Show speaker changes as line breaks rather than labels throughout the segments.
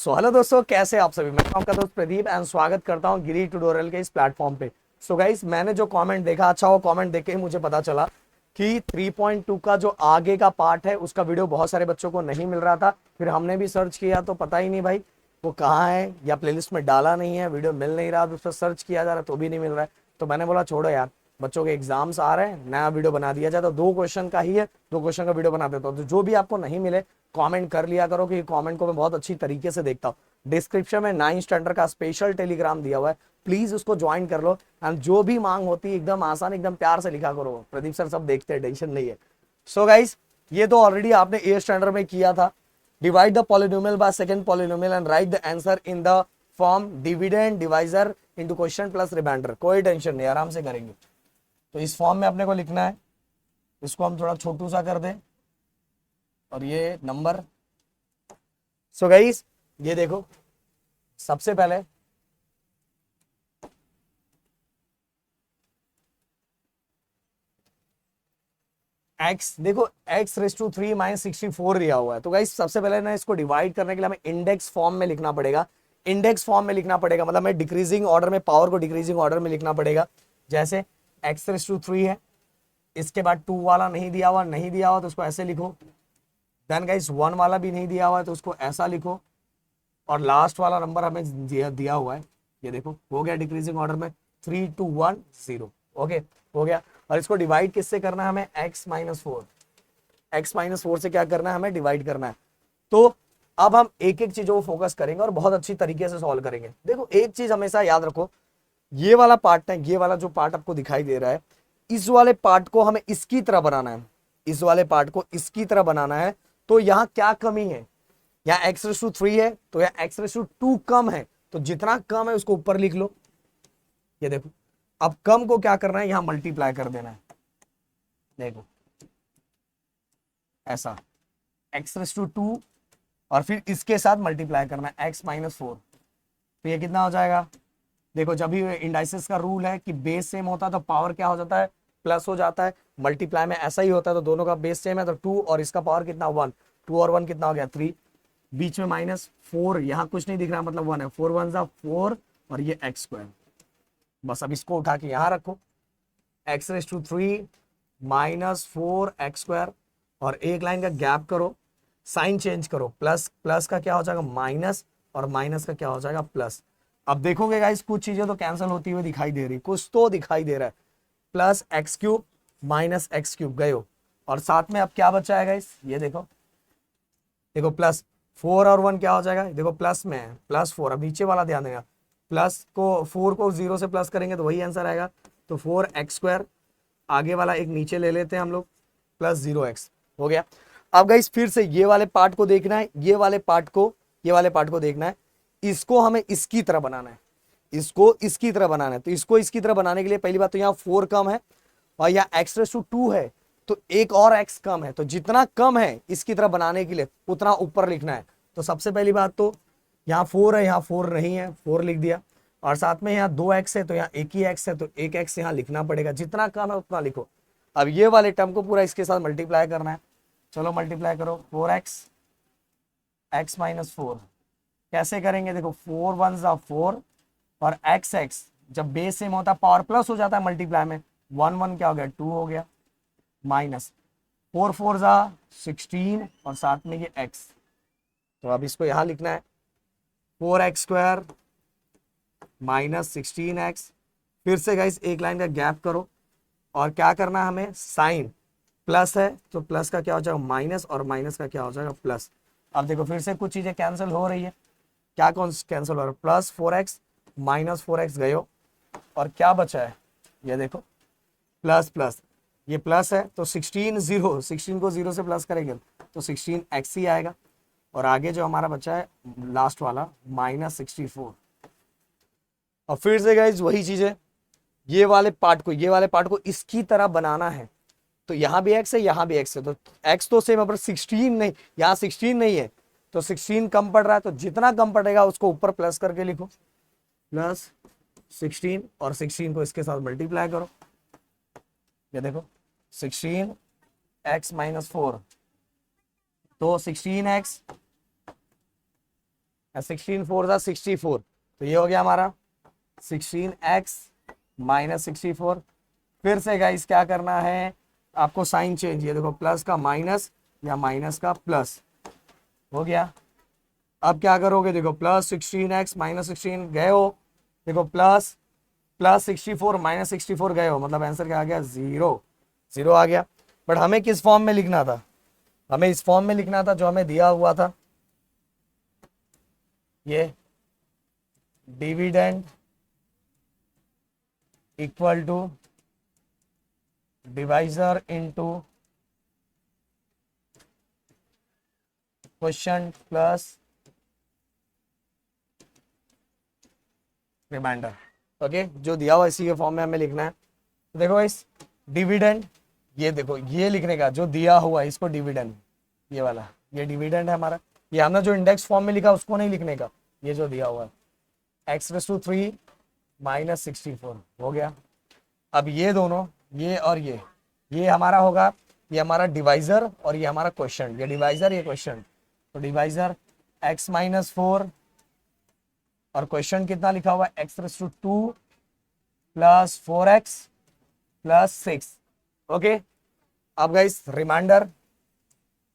So hello दोस्तों, कैसे आप सभी। मैं आपका दोस्त प्रदीप एंड स्वागत करता हूं गिरी ट्यूटोरियल के इस प्लेटफॉर्म पे। सो गाइस, मैंने जो कमेंट देखा, अच्छा वो कमेंट देख के ही मुझे पता चला कि 3.2 का जो आगे का पार्ट है उसका वीडियो बहुत सारे बच्चों को नहीं मिल रहा था। फिर हमने भी सर्च किया तो पता ही नहीं भाई वो कहाँ है, या प्लेलिस्ट में डाला नहीं है, वीडियो मिल नहीं रहा, उस पर सर्च किया जा रहा है तो भी नहीं मिल रहा है। तो मैंने बोला छोड़ो यार, बच्चों के एग्जाम्स आ रहे हैं, नया वीडियो बना दिया जाए। तो 2 क्वेश्चन का ही है, 2 क्वेश्चन का वीडियो बना देता हूँ। तो जो भी आपको नहीं मिले कमेंट कर लिया करो, कि कमेंट को मैं बहुत अच्छी तरीके से देखता हूँ। डिस्क्रिप्शन में 9 स्टैंडर्ड का स्पेशल टेलीग्राम दिया हुआ है, प्लीज उसको ज्वाइन कर लो। एंड जो भी मांग होती है एकदम आसान, एकदम प्यार से लिखा करो, प्रदीप सर सब देखते हैं, टेंशन नहीं है। सो गाइस, ये तो ऑलरेडी आपने 8 स्टैंडर्ड में किया था। Divide the polynomial by second polynomial and write the answer in the form dividend divisor into question plus reminder. कोई टेंशन नहीं, आराम से करेंगे। तो इस फॉर्म में अपने को लिखना है, इसको हम थोड़ा छोटू सा कर दें, और ये नंबर। सो गाइस, ये देखो, सबसे पहले x, देखो x रेस टू 3 माइनस 64 दिया हुआ है। तो गाइस सबसे पहले ना इसको डिवाइड करने के लिए हमें इंडेक्स फॉर्म में लिखना पड़ेगा। इंडेक्स फॉर्म में लिखना पड़ेगा मतलब हमें डिक्रीजिंग ऑर्डर में, पावर को डिक्रीजिंग ऑर्डर में लिखना पड़ेगा। जैसे x रेस टू 3 है, इसके बाद 2 वाला नहीं दिया हुआ, नहीं दिया हुआ तो उसको ऐसे लिखो। देन गाइस 1 वाला भी नहीं दिया हुआ है तो उसको ऐसा लिखो। और लास्ट वाला नंबर हमें दिया हुआ है, ये देखो हो गया डिक्रीजिंग ऑर्डर में, 3 2 1 0। ओके, हो गया। और इसको डिवाइड किससे करना है हमें, x-4 से क्या करना है, हमें डिवाइड करना है। तो अब हम एक एक चीजों को फोकस करेंगे और बहुत अच्छी तरीके से सॉल्व करेंगे। देखो एक चीज हमेशा याद रखो, ये वाला पार्ट है, ये वाला जो पार्ट आपको दिखाई दे रहा है, इस वाले पार्ट को हमें इसकी तरह बनाना है, इस वाले पार्ट को इसकी तरह बनाना है। तो यहाँ क्या कमी है, यहाँ x3 है तो यहाँ x2 कम है, तो जितना कम है उसको ऊपर लिख लो। ये देखो, अब कम को क्या करना है, यहाँ मल्टीप्लाई कर देना है। देखो ऐसा x2 और फिर इसके साथ मल्टीप्लाई करना है x-4। तो ये कितना हो जाएगा, देखो जब भी इंडाइसिस का रूल है कि बेस सेम होता है तो पावर क्या हो जाता है, प्लस हो जाता है। मल्टीप्लाई में ऐसा ही होता है, तो दोनों का बेस सेम है तो 2 और इसका पावर कितना 1, 2 और 1 कितना हो गया 3, बीच में -4, यहाँ कुछ नहीं दिख रहा मतलब 1 है, 4 1 जा 4 और ये x²। बस अब इसको उठा के यहाँ रखो, x3 -4x² और एक लाइन का गैप करो, साइन चेंज करो, प्लस प्लस का क्या हो जाएगा माइनस और माइनस का क्या हो जाएगा प्लस। अब देखोगे गाइस कुछ चीजें तो कैंसिल होती हुई दिखाई दे रही, कुछ तो दिखाई दे रहा है, प्लस x³ माइनस x³ गए हो। और साथ में अब क्या बचा है गाइस, ये देखो, देखो प्लस 4 और 1 क्या हो जाएगा, देखो प्लस में है, +4। अब नीचे वाला ध्यान देगा, प्लस को 4 को 0 से प्लस करेंगे तो वही आंसर आएगा। तो 4x², आगे वाला एक नीचे ले लेते हैं हम लोग, +0x हो गया। अब गाइस फिर से ये वाले पार्ट को देखना है, ये वाले पार्ट को देखना है। इसको हमें इसकी तरह बनाना है, इसको इसकी तरह बनाना है। तो इसको इसकी तरह बनाने के लिए पहली बात तो यहाँ 4 कम है और यहाँ x2 है, तो एक और x कम है। तो जितना कम है इसकी तरह बनाने के लिए उतना ऊपर लिखना है। तो सबसे पहली बात तो यहाँ 4 है, यहाँ 4 नहीं है, 4 लिख दिया। और साथ में यहाँ 2x है तो यहाँ एक ही x है, तो एक x यहाँ लिखना पड़ेगा, जितना कम है उतना लिखो। अब ये वाले टर्म को पूरा इसके साथ मल्टीप्लाई करना है, चलो मल्टीप्लाई करो। 4x x-4 कैसे करेंगे, देखो 4 1 जा 4 और x जब बेस सेम होता है पावर प्लस हो जाता है मल्टीप्लाई में, 1 1 क्या हो गया 2 हो गया, माइनस 4 4 जा 16 और साथ में ये x। तो अब इसको यहां लिखना है 4x² माइनस 16x। फिर से गाइस एक लाइन का गैप करो और क्या करना है हमें, साइन प्लस है तो प्लस का क्या हो जाएगा माइनस और माइनस का क्या हो जाएगा प्लस। अब देखो फिर से कुछ चीजें कैंसिल हो रही है, क्या कौन कैंसिल हो रहा है, +4x -4x गए हो और क्या बचा है, ये देखो प्लस प्लस, ये प्लस है तो 16 को 0 से प्लस करेंगे तो 16x ही आएगा। और आगे जो हमारा बचा है लास्ट वाला -64। और फिर से गाइज वही चीज है, ये वाले पार्ट को इसकी तरह बनाना है। तो यहाँ भी x है, यहाँ भी x है, तो x तो सेम है पर 16 नहीं, यहाँ 16 नहीं है तो 16 कम पड़ रहा है, तो जितना कम पड़ेगा उसको ऊपर प्लस करके लिखो, +16 और 16 को इसके साथ मल्टीप्लाई करो। ये देखो 16x -4, तो 16x 16 फोर था 64, तो ये हो गया हमारा 16x माइनस 64। फिर से गाइस क्या करना है आपको, साइन चेंज, ये देखो प्लस का माइनस या माइनस का प्लस हो गया। अब क्या करोगे, देखो प्लस 16x माइनस 16 गए हो, देखो प्लस प्लस 64 माइनस 64 गए हो, मतलब आंसर क्या आ गया, जीरो। जीरो आ गया। बट हमें किस फॉर्म में लिखना था, हमें इस फॉर्म में लिखना था जो हमें दिया हुआ था, ये dividend equal to divisor into question plus reminder. Okay, जो दिया हुआ इसी के फॉर्म में हमें लिखना है। तो देखो इस डिविडेंड, ये देखो ये लिखने का जो दिया हुआ है इसको डिविडेंड, ये वाला ये डिविडेंड है हमारा, ये हमने जो इंडेक्स फॉर्म में लिखा उसको नहीं लिखने का, ये जो दिया हुआ है x⁻³ माइनस 64 हो गया। अब ये दोनों, ये और ये हमारा होगा, ये हमारा डिवाइजर और ये हमारा क्वेश्चन, ये डिवाइजर ये क्वेश्चन। तो डिवाइजर x-4 और क्वेश्चन कितना लिखा हुआ है x⁻² plus 4x plus 6। Okay, अब गाइस रिमाइंडर,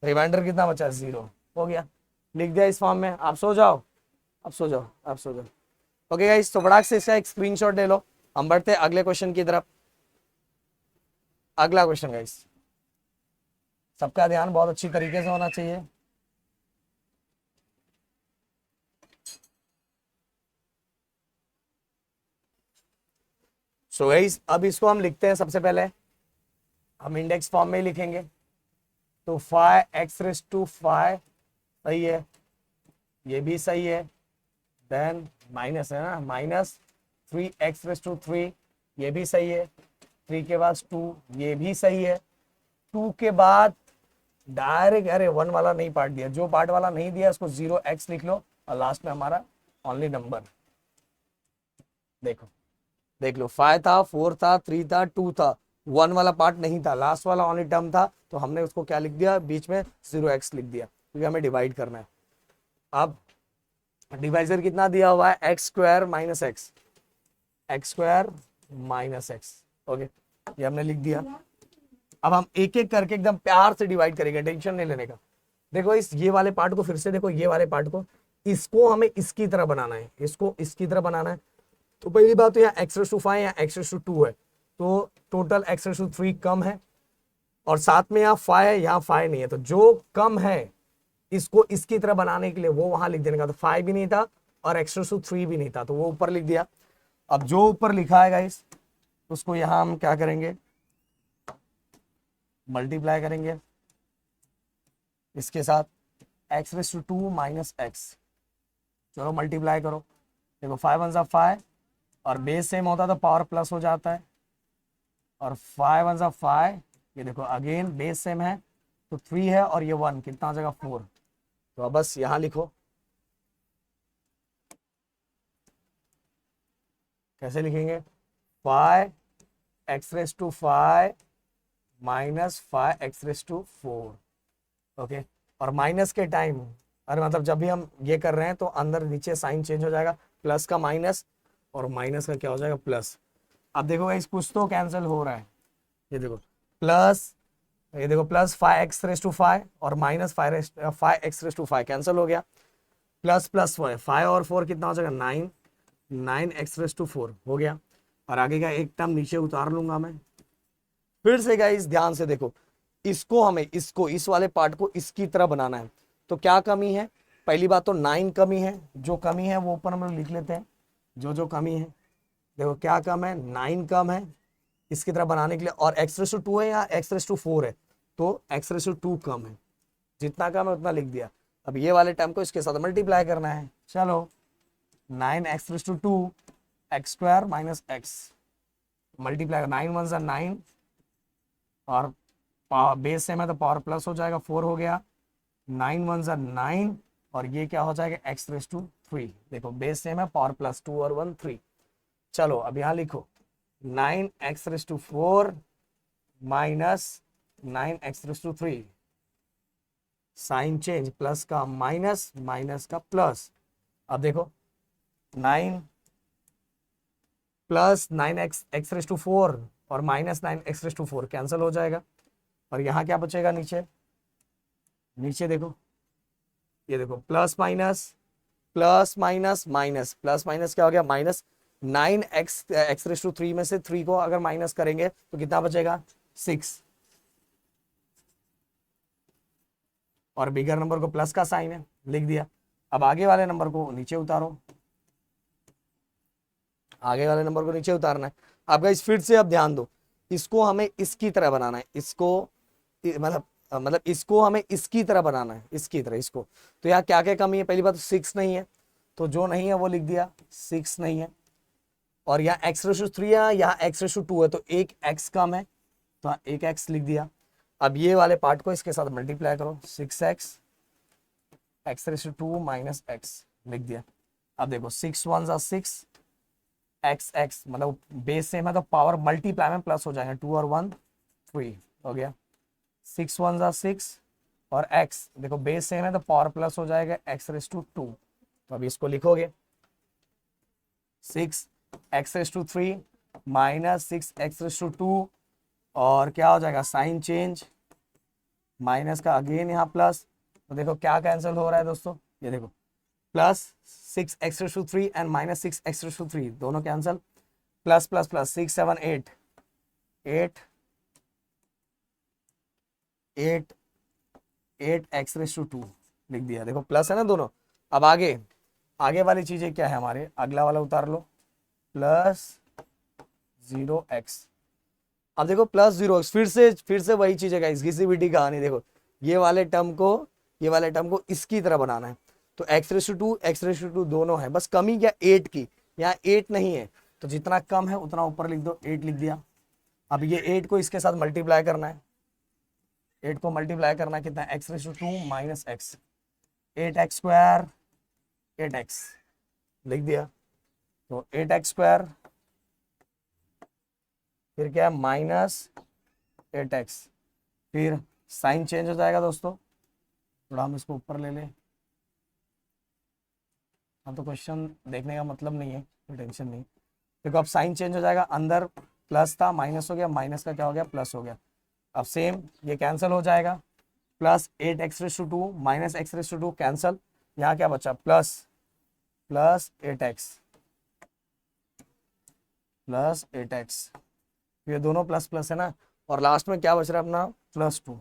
रिमाइंडर कितना बचा, 0 हो गया, लिख दिया इस फॉर्म में। आप सो जाओ, अब सो जाओ, आप सो जाओ। ओके गाइस, तो बड़ा से इसका एक स्क्रीनशॉट ले लो, हम बढ़ते हैं अगले क्वेश्चन की तरफ। अगला क्वेश्चन गाइस, सबका ध्यान बहुत अच्छी तरीके से होना चाहिए। सो गाइस, अब इसको हम लिखते हैं, सबसे पहले हम इंडेक्स फॉर्म में ही लिखेंगे। तो 5x⁵ सही है, ये भी सही है, देन माइनस है ना, माइनस 3x⁻³ ये भी सही है, 3 के बाद 2 ये भी सही है, 2 के बाद डायरेक्ट, अरे 1 वाला नहीं पार्ट दिया, जो पार्ट वाला नहीं दिया उसको 0x लिख लो और लास्ट में हमारा ओनली नंबर। देखो देख लो, 5 था, 4 था, 3 था, 2 था, 1 वाला पार्ट नहीं था, लास्ट वाला ओनली टर्म था, तो हमने उसको क्या लिख दिया, बीच में 0x लिख दिया, क्योंकि हमें डिवाइड करना है। अब डिवाइजर कितना दिया हुआ है, x² minus x, x² minus x। Okay, ये हमने लिख दिया। अब हम एक एक करके एकदम प्यार से डिवाइड करेंगे, टेंशन नहीं लेने का। देखो इस ये वाले पार्ट को फिर से देखो, ये वाले पार्ट को, इसको हमें इसकी तरह बनाना है, इसको इसकी तरह बनाना है। तो पहली बात तो यहाँ x⁵ या x⁵2 है, तो टोटल x⁵3 कम है, और साथ में यहाँ 5 है, यहाँ 5 नहीं है, तो जो कम है इसको इसकी तरह बनाने के लिए वो वहां लिख देने का। तो 5 भी नहीं था और x⁵3 भी नहीं था, तो वो ऊपर लिख दिया। अब जो ऊपर लिखा है गाइस, उसको यहां हम क्या करेंगे, मल्टीप्लाई करेंगे इसके साथ, x⁻² माइनस x। चलो मल्टीप्लाई करो, देखो 5 1 5 और बेस सेम होता है तो पावर प्लस हो जाता है, और 5 1 5, ये देखो अगेन बेस सेम है तो 3 है, और ये 1 कितना हो जाएगा, 4। तो अब बस यहां लिखो, कैसे लिखेंगे, 5x⁵ माइनस 5x⁴। ओके, और माइनस के टाइम, अरे मतलब जब भी हम ये कर रहे हैं तो अंदर नीचे साइन चेंज हो जाएगा, प्लस का माइनस और माइनस का क्या हो जाएगा, प्लस। अब देखो गाइस, कुछ तो कैंसिल हो रहा है, ये देखो प्लस, ये देखो प्लस 5x⁵ और माइनस 5x⁵ कैंसिल हो गया, प्लस प्लस 5 और 4 कितना हो जाएगा, 9, 9x⁴ हो गया। और आगे का एक टर्म नीचे उतार लूंगा मैं। फिर से गाइस ध्यान से देखो, इसको हमें इसको इस वाले पार्ट को इसकी तरह बनाना है, तो क्या कमी है, पहली बात तो 9 कमी है, जो कमी है वो ऊपर हम लोग लिख लेते हैं, जो कमी है। देखो क्या कम है, 9 कम है इसकी तरह बनाने के लिए, और x⁵2 है या x⁴ है, तो x⁵2 कम है, जितना कम है उतना लिख दिया। अब ये वाले टर्म को इसके साथ मल्टीप्लाई करना है। चलो 9x⁵2 x² minus x, multiply 9 1 9, और बेस सेम है तो पावर प्लस हो जाएगा, 4 हो गया, 9 1 9, और ये क्या हो जाएगा, x⁵3। देखो बेस सेम है, पावर प्लस 2 और 1 3। चलो अब यहाँ लिखो 9x⁴ minus 9x⁵, sign change, plus का माइनस, माइनस का प्लस, अब देखो 9 प्लस 9x(x⁴) और माइनस 9x⁴ कैंसिल हो जाएगा, और यहाँ क्या बचेगा नीचे, नीचे देखो, ये देखो plus minus plus minus minus plus minus क्या हो गया, माइनस 9x(x⁴) में से 3 को अगर माइनस करेंगे तो कितना बचेगा, 6, और बिगर नंबर को प्लस का साइन है, लिख दिया। अब आगे वाले नंबर को नीचे उतारो, आगे वाले नंबर को नीचे उतारना है। अब गाइस फिर से अब ध्यान दो, इसको हमें इसकी तरह बनाना है, इसको मतलब इसको हमें इसकी तरह बनाना है, इसकी तरह इसको। तो यहाँ क्या क्या कमी है, पहली बात तो 6 नहीं है, तो जो नहीं है वो लिख दिया, 6 नहीं है। और यहाँ x⁴ है, यहाँ x⁴ है, तो एक x कम है, तो एक x लिख दिया। अब ये वाले पार्ट को इसके साथ मल्टीप्लाई करो, 6x x⁴ माइनस x लिख दिया। अब देखो 6 1 जा 6 x मतलब बेस सेम है तो पावर मल्टीप्लाई में प्लस हो जाएंगे, 2 और 1 3 हो गया। 6 1 जा 6 और x देखो बेस सेम है तो पावर प्लस हो जाएगा x⁴ तो अभी इसको लिखोगे 6x⁴ माइनस 6x⁴, और क्या हो जाएगा, साइन चेंज, माइनस का अगेन यहाँ प्लस, तो देखो क्या कैंसिल हो रहा है दोस्तों, ये देखो plus 6x⁴ and minus 6x⁴ दोनों cancel, plus plus plus 6 7 8 8 8 8x⁴ लिख दिया, देखो प्लस है ना दोनों। अब आगे आगे वाली चीजें क्या है हमारे, अगला वाला उतार लो, प्लस 0x। अब देखो प्लस 0x, फिर से वही चीज है गाइस, घिसी पिटी कहानी। देखो ये वाले टर्म को इसकी तरह बनाना है, तो x⁴ दोनों है, बस कमी क्या 8 की, यहाँ 8 नहीं है, तो जितना कम है उतना ऊपर लिख दो, 8 लिख दिया। अब ये 8 को इसके साथ मल्टीप्लाई करना है, 8 को मल्टीप्लाई करना है कितना, x⁴ minus x, 8x² 8x लिख दिया, तो 8x² फिर क्या है माइनस 8x, फिर साइन चेंज हो जाएगा दोस्तों, थोड़ा हम इसको ऊपर ले लें, अब तो क्वेश्चन देखने का मतलब नहीं है, कोई टेंशन नहीं। देखो अब साइन चेंज हो जाएगा, अंदर प्लस था माइनस हो गया, माइनस का क्या हो गया, प्लस हो गया। अब सेम ये कैंसिल हो जाएगा, plus 8x⁴ minus x⁴ cancel, यहाँ क्या बचा, plus plus 8x plus 8x, ये दोनों प्लस प्लस है ना, और लास्ट में क्या बच रहा है अपना, +2।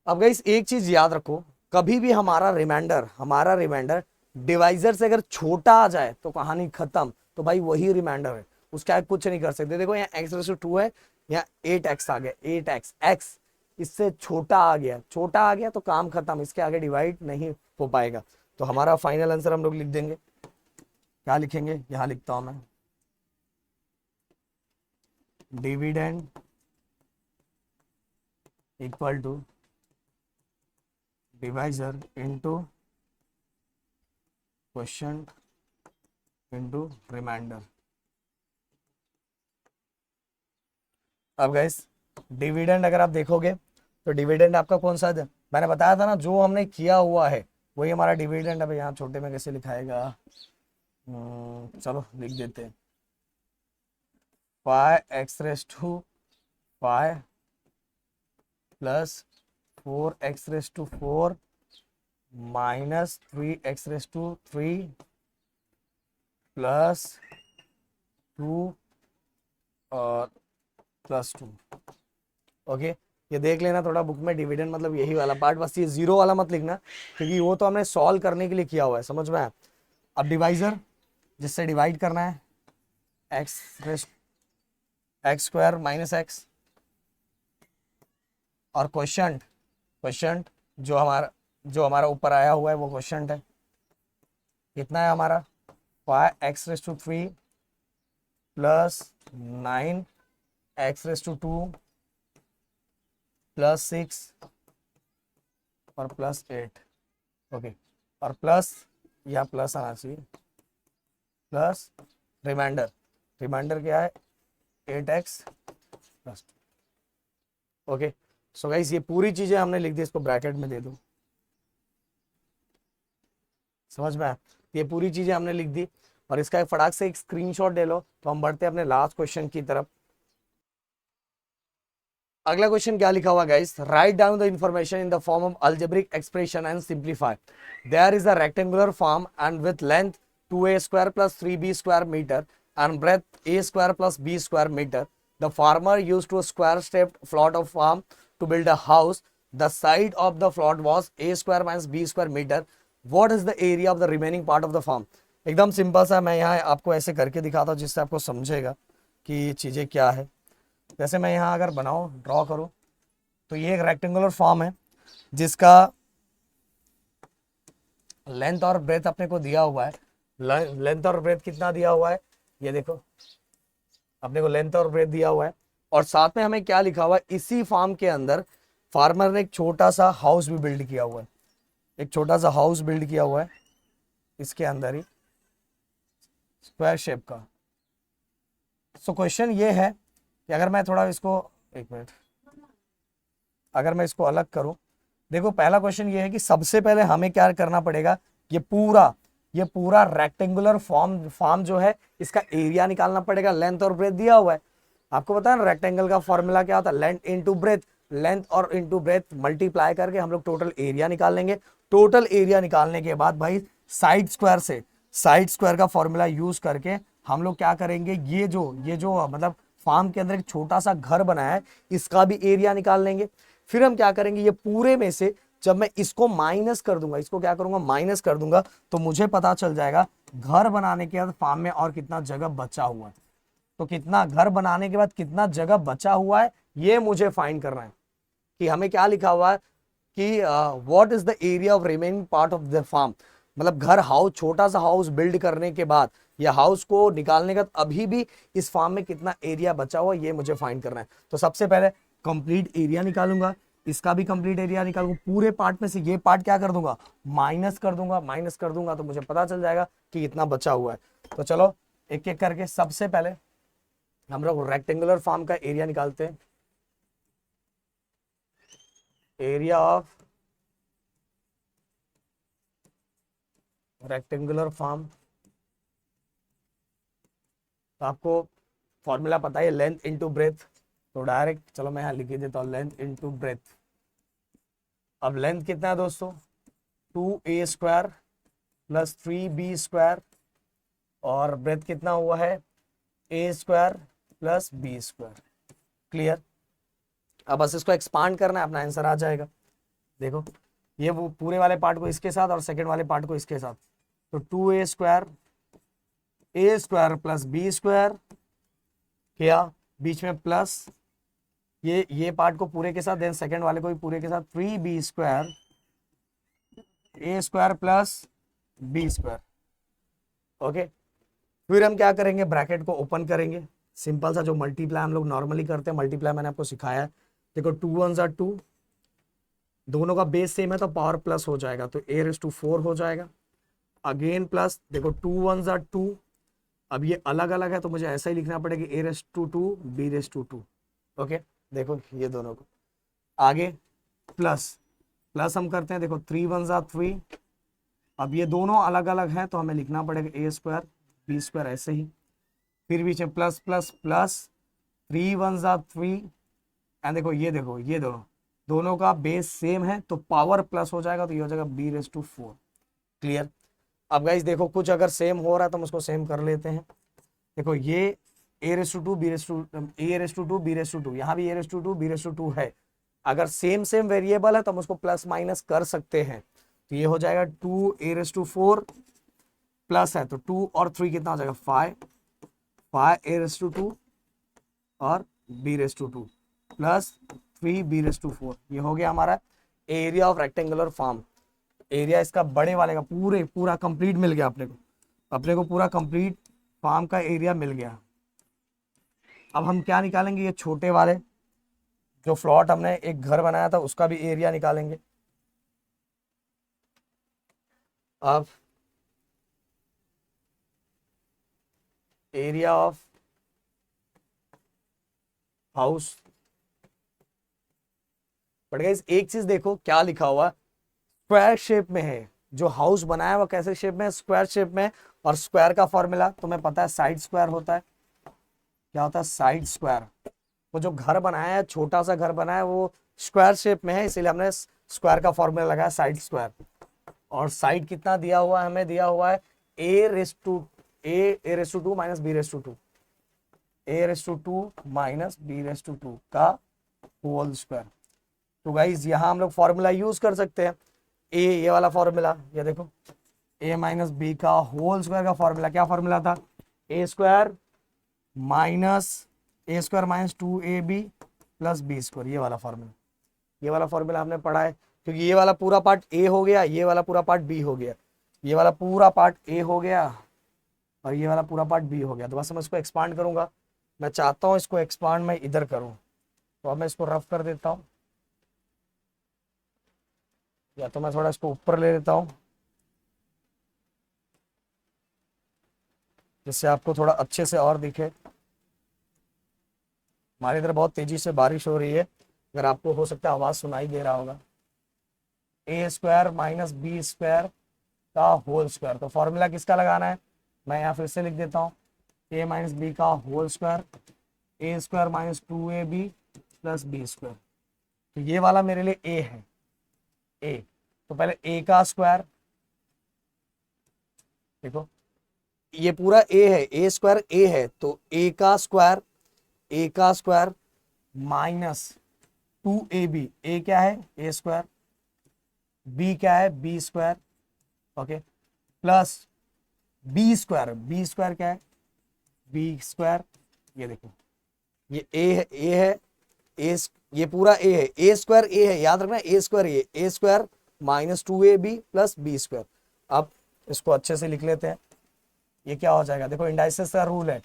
अब गाइस एक चीज याद रखो, कभी भी हमारा रिमाइंडर डिवाइजर से अगर छोटा आ जाए तो कहानी खत्म, तो भाई वही रिमाइंडर है, उसका कुछ नहीं कर सकते। देखो यहाँ x⁴ है, यहाँ 8x आ गया, 8x x इससे छोटा आ गया तो काम खत्म, इसके आगे डिवाइड नहीं हो पाएगा। तो हमारा फाइनल आंसर हम लोग लिख देंगे, क्या लिखेंगे, यहां लिखता हूं मैं, dividend equal to divisor into quotient into reminder. अब गाइस डिविडेंड अगर आप देखोगे तो डिविडेंड आपका कौन सा है, मैंने बताया था ना जो हमने किया हुआ है वही हमारा डिविडेंड। अब यहाँ छोटे में कैसे लिखाएगा, चलो लिख देते हैं, 5x⁵ plus 4x⁴ minus 3x⁵ plus 2 और +2। ओके, ये देख लेना थोड़ा बुक में, डिविडेंड मतलब यही वाला पार्ट, बस ये 0 वाला मत लिखना क्योंकि वो तो हमने सॉल्व करने के लिए किया हुआ है, समझ में आया। अब डिवाइजर जिससे डिवाइड करना है, x² माइनस x, और क्वोशिएंट जो हमारा ऊपर आया हुआ है वो क्वोशिएंट है, कितना है हमारा 5x⁵ प्लस 9x⁵ प्लस 6 और प्लस 8। ओके, और प्लस या प्लस आना चाहिए, प्लस रिमाइंडर क्या है 8x plus 2। Okay, so guys ये पूरी चीजें हमने लिख दी, इसको ब्रैकेट में दे दो, समझ में आया? ये पूरी चीजें हमने लिख दी और इसका एक फटाक से एक स्क्रीनशॉट ले लो। तो हम बढ़ते हैं अपने लास्ट क्वेश्चन की तरफ। अगला क्वेश्चन क्या लिखा हुआ guys, write down the information in the form of algebraic expression and simplify. There is a rectangular form and with length 2a square plus 3b square meter and breadth a square plus b square meter. The farmer used to a square shaped plot of farm to build a house. The side of the plot was a square minus b square meter. What is the area of the remaining part of the farm? एकदम simple सा मैं यहाँ आपको ऐसे करके दिखाता हूँ जिससे आपको समझेगा कि ये चीजें क्या है। जैसे मैं यहाँ अगर बनाऊं, ड्रॉ करूं, तो ये एक रेक्टेंगुलर फॉर्म है जिसका लेंथ और ब्रेथ अपने को दिया हुआ है। लेंथ और ब्रेथ कितना दिया हुआ है, ये देखो अपने को लेंथ और ब्रेथ दिया हुआ है। और साथ में हमें क्या लिखा हुआ है, इसी फार्म के अंदर फार्मर ने एक छोटा सा हाउस भी बिल्ड किया हुआ है। एक छोटा सा हाउस बिल्ड किया हुआ है इसके अंदर ही, स्क्वायर शेप का। सो क्वेश्चन ये है कि अगर मैं थोड़ा इसको, एक मिनट, अगर मैं इसको अलग करूं, देखो पहला क्वेश्चन ये है कि सबसे पहले हमें क्या करना पड़ेगा, ये पूरा रेक्टेंगुलर फॉर्म जो है इसका एरिया निकालना पड़ेगा। लेंथ और ब्रेथ दिया हुआ है, आपको पता है ना रेक्टेंगल का फॉर्मूला क्या होता है, लेंथ इनटू ब्रेथ। लेंथ और इनटू ब्रेथ मल्टीप्लाई करके हम लोग टोटल एरिया निकाल लेंगे। टोटल एरिया निकालने के बाद भाई साइड स्क्वायर का फॉर्मूला यूज करके हम लोग क्या करेंगे, ये जो मतलब फार्म के अंदर एक छोटा सा घर बनाया है इसका भी एरिया निकाल लेंगे। फिर हम क्या करेंगे, ये पूरे में से जब मैं इसको माइनस कर दूंगा, इसको क्या करूंगा, माइनस कर दूंगा, तो मुझे पता चल जाएगा घर बनाने के बाद फार्म में और कितना जगह बचा हुआ है। तो कितना घर बनाने के बाद कितना जगह बचा हुआ है ये मुझे फाइंड करना है। कि हमें क्या लिखा हुआ है कि what is the area of remaining part of the farm, मतलब घर हाउस, छोटा सा हाउस बिल्ड करने के बाद या हाउस को निकालने का अभी भी इस फार्म में कितना एरिया बचा हुआ ये मुझे फाइंड करना है। तो सबसे पहले कंप्लीट एरिया निकालूंगा, इसका भी कंप्लीट एरिया निकालूंगा, पूरे पार्ट में से ये पार्ट क्या कर दूंगा, माइनस कर दूंगा तो मुझे पता चल जाएगा कि कितना बचा हुआ है। तो चलो एक एक करके सबसे पहले हम लोग रेक्टेंगुलर फॉर्म का एरिया निकालते हैं। एरिया ऑफ रेक्टेंगुलर फॉर्म, तो आपको फॉर्मूला पता है लेंथ इनटू ब्रेथ, तो डायरेक्ट चलो मैं यहाँ लिख ही देता हूँ लेंथ इनटू ब्रेथ। अब लेंथ कितना है दोस्तों, 2a square plus 3b square, और ब्रेथ कितना हुआ है, a square plus b square. Clear? अब बस इसको एक्सपांड करना है, अपना आंसर आ जाएगा। देखो ये वो पूरे वाले पार्ट को इसके साथ और सेकेंड वाले पार्ट को इसके साथ, तो 2a square plus b square किया, बीच में प्लस ये पार्ट को पूरे के साथ, देन सेकंड वाले को भी पूरे के साथ, 3b square a square plus b square. Okay, फिर हम क्या करेंगे, ब्रैकेट को ओपन करेंगे, सिंपल सा जो मल्टीप्लाई हम लोग नॉर्मली करते हैं, मल्टीप्लाई मैंने आपको सिखाया है। देखो 2 1 ज़ा 2, दोनों का बेस सेम है तो पावर प्लस हो जाएगा, तो a⁴ हो जाएगा। अगेन प्लस, देखो 2 1 ज़ा 2, अब ये अलग अलग है तो मुझे ऐसा ही लिखना पड़ेगा a⁴ b⁴। ओके, देखो ये दोनों को आगे प्लस हम करते हैं, देखो 3 1 ज़ा 3, अब ये दोनों अलग अलग हैं तो हमें लिखना पड़ेगा a² b² ऐसे ही। फिर बीच में प्लस 3 1 ज़ा 3, एंड देखो ये दोनों का बेस सेम है तो पावर प्लस हो जाएगा, तो ये हो जाएगा b⁴। क्लियर? अब गाइस देखो कुछ अगर सेम हो रहा है तो हम उसको सेम कर लेते हैं। देखो ये a⁴ b⁴, यहाँ भी a⁴ b⁴ है। अगर सेम वेरिएबल है तो हम उसको प्लस माइनस कर सकते हैं, तो ये हो जाएगा 2a⁴ प्लस है तो 2 और 3 कितना हो जाएगा 5a⁴ और b⁴ प्लस 3b⁴। ये हो गया हमारा area of rectangular form. Area इसका बड़े वाले का पूरा कंप्लीट मिल गया अपने को पूरा कंप्लीट फॉर्म का एरिया मिल गया। अब हम क्या निकालेंगे, ये छोटे वाले जो फ्लॉट हमने एक घर बनाया था उसका भी एरिया निकालेंगे। अब area of house, but guys एक चीज देखो क्या लिखा हुआ, स्क्वायर शेप में है, जो हाउस बनाया है वो कैसे शेप में, स्क्वायर शेप में, और स्क्वायर का फॉर्मूला तुम्हें पता है साइड स्क्वायर होता है। क्या होता है, साइड स्क्वायर। वो जो घर बनाया है, छोटा सा घर बनाया है, वो स्क्वायर शेप में है, इसीलिए हमने स्क्वायर का फॉर्मूला लगाया साइड स्क्वायर। और साइड कितना दिया हुआ है, हमें दिया हुआ है a raise to 2 minus b raise to 2, a raise to 2 minus b raise to 2 का होल स्क्वायर। तो गाइज यहाँ हम लोग फॉर्मूला यूज कर सकते हैं, ये वाला फॉर्मूला, ये देखो a माइनस बी का होल स्क्वायर का फॉर्मूला क्या फॉर्मूला था, a square minus 2ab plus B square, ये वाला फॉर्मूला। ये वाला फॉर्मूला हमने पढ़ा है, क्योंकि ये वाला पूरा पार्ट ए हो गया, ये वाला पूरा पार्ट बी हो गया, ये वाला पूरा पार्ट ए हो गया और ये वाला पूरा पार्ट बी हो गया। तो बस मैं इसको एक्सपांड करूंगा, मैं चाहता हूं इसको एक्सपांड मैं इधर करूं, तो अब मैं इसको रफ कर देता हूं, या तो मैं थोड़ा इसको ऊपर ले लेता हूं जिससे आपको थोड़ा अच्छे से और दिखे। हमारी इधर बहुत तेजी से बारिश हो रही है, अगर आपको हो सकता है आवाज सुनाई दे रहा होगा। a² माइनस b² का होल स्क्वायर, तो फॉर्मूला किसका लगाना है, मैं यहाँ फिर से लिख देता हूँ, a माइनस बी का whole square, a² minus 2ab plus b²। तो ये वाला मेरे लिए a है, a, तो पहले a का स्क्वायर, देखो ये पूरा a है, a² a है, तो a का स्क्वायर माइनस 2ab, a क्या है a², b क्या है b², ओके, प्लस b² क्या है b², ये देखो ये a है a, ये पूरा a है, a² a है, याद रखना a² minus 2ab plus b²। अब इसको अच्छे से लिख लेते हैं, ये क्या हो जाएगा, देखो इंडाइसेस का रूल है,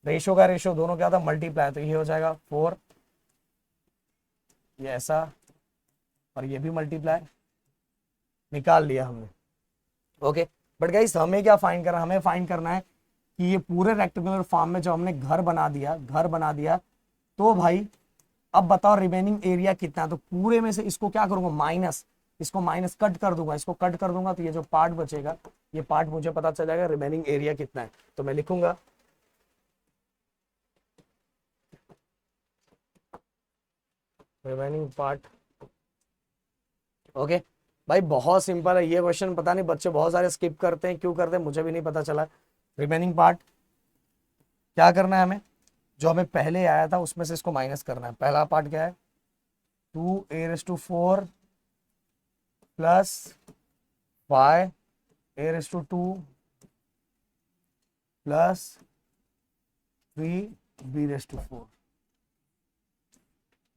रेशो का रेशो दोनों क्या था मल्टीप्लाई, तो ये हो जाएगा 4, ये ऐसा, और ये भी मल्टीप्लाई, निकाल लिया हमने, ओके। बट गाइस हमें क्या फाइंड करना, हमें फाइंड करना है कि ये पूरे रेक्टेंगुलर फॉर्म में जो हमने घर बना दिया, तो भाई अब बताओ रिमेनिंग एरिया कितना है। तो पूरे में से इसको क्या करूंगा, माइनस, इसको माइनस कट कर दूंगा, इसको कट कर दूंगा, तो ये जो पार्ट बचेगा, ये पार्ट मुझे पता चल जाएगा रिमेनिंग एरिया कितना है। तो मैं लिखूंगा रिमेनिंग पार्ट, ओके। भाई बहुत सिंपल है ये क्वेश्चन, पता नहीं बच्चे बहुत सारे स्किप करते हैं, क्यों करते हैं मुझे भी नहीं पता चला। रिमेनिंग पार्ट क्या करना है हमें, जो हमें पहले आया था उसमें से इसको माइनस करना है। पहला पार्ट क्या है, 2a⁴ plus 5a⁴ plus 3b⁴,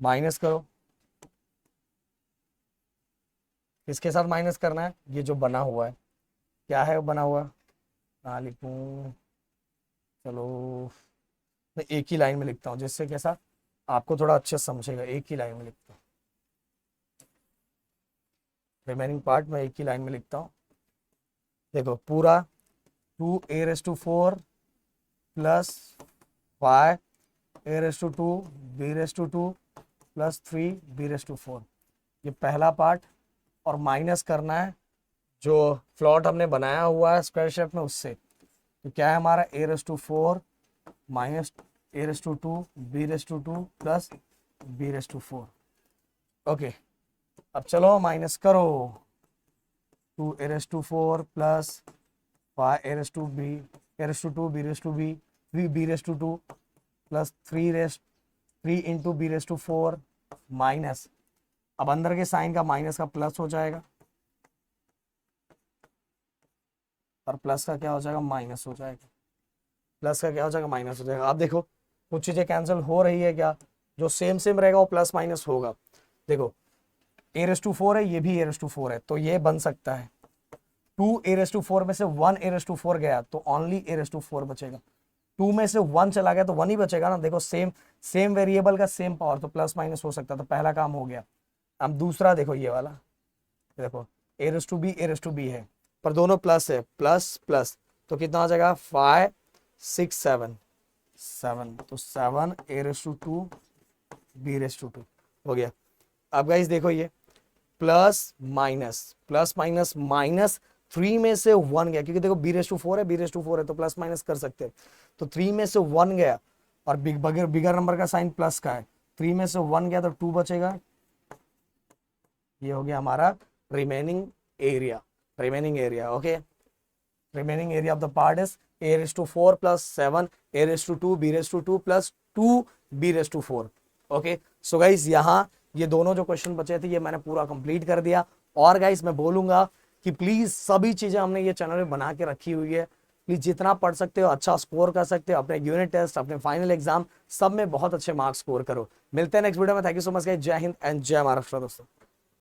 minus करो, किसके साथ माइनस करना है, ये जो बना हुआ है, क्या है बना हुआ, कहाँ लिखूं, चलो मैं एक ही लाइन में लिखता हूँ जिससे कैसा आपको थोड़ा अच्छे से समझेगा, एक ही लाइन में लिखता हूँ, रिमेनिंग पार्ट में एक ही लाइन में लिखता हूँ। देखो पूरा 2a⁴ plus 5a⁴ b⁴ plus 3b⁴, ये पहला पार्ट, और माइनस करना है जो प्लॉट हमने बनाया हुआ है स्क्वायर शेप में उससे, तो क्या है हमारा a⁴ minus a⁴ b⁴ plus b⁴, okay. अब चलो माइनस करो, 2a⁴ plus 5a⁴ b⁴ plus 3 into b⁴ minus, अब अंदर के साइन का माइनस का प्लस हो जाएगा और प्लस का क्या हो जाएगा माइनस हो जाएगा, प्लस का क्या हो जाएगा माइनस हो जाएगा। अब देखो कुछ चीजें कैंसिल हो रही है क्या, जो सेम सेम रहेगा वो प्लस माइनस होगा। देखो a⁴ है, ये भी a⁴ है, तो ये बन सकता है 2a⁴ में से 1a⁴ गया तो ओनली a⁴ बचेगा, 2 में से 1 चला गया तो 1 ही बचेगा ना। देखो सेम वेरिएबल का सेम पावर, तो प्लस माइनस हो सकता है, तो पहला काम हो गया। अब दूसरा देखो ये वाला, देखो a⁴ है पर दोनों प्लस है, प्लस प्लस, तो कितना हो जाएगा 5 6 7 7, तो 7a⁴ b⁴ हो गया। अब गाइस देखो ये प्लस माइनस माइनस 3 में से 1 गया, क्योंकि देखो b/4 है, b/4 है तो प्लस माइनस कर सकते हैं, तो 3 में से 1 गया और बिगर नंबर का साइन प्लस का है, 3 में से 1 गया तो 2 बचेगा। ये हो गया हमारा remaining area. Okay, remaining area of the part is a⁴ plus 7 a⁴ b⁴ plus 2 b⁴। Okay, so guys यहाँ ये दोनों जो क्वेश्चन बचे थे ये मैंने पूरा कंप्लीट कर दिया। और गाइस मैं बोलूंगा कि प्लीज सभी चीजें हमने ये चैनल में बना के रखी हुई है, प्लीज जितना पढ़ सकते हो अच्छा स्कोर कर सकते हो, अपने यूनिट टेस्ट, अपने फाइनल एग्जाम सब में बहुत अच्छे मार्क्स स्कोर करो। मिलते हैं नेक्स्ट वीडियो में। Thank you so much guys, जय हिंद एंड जय महाराष्ट्र दोस्तों।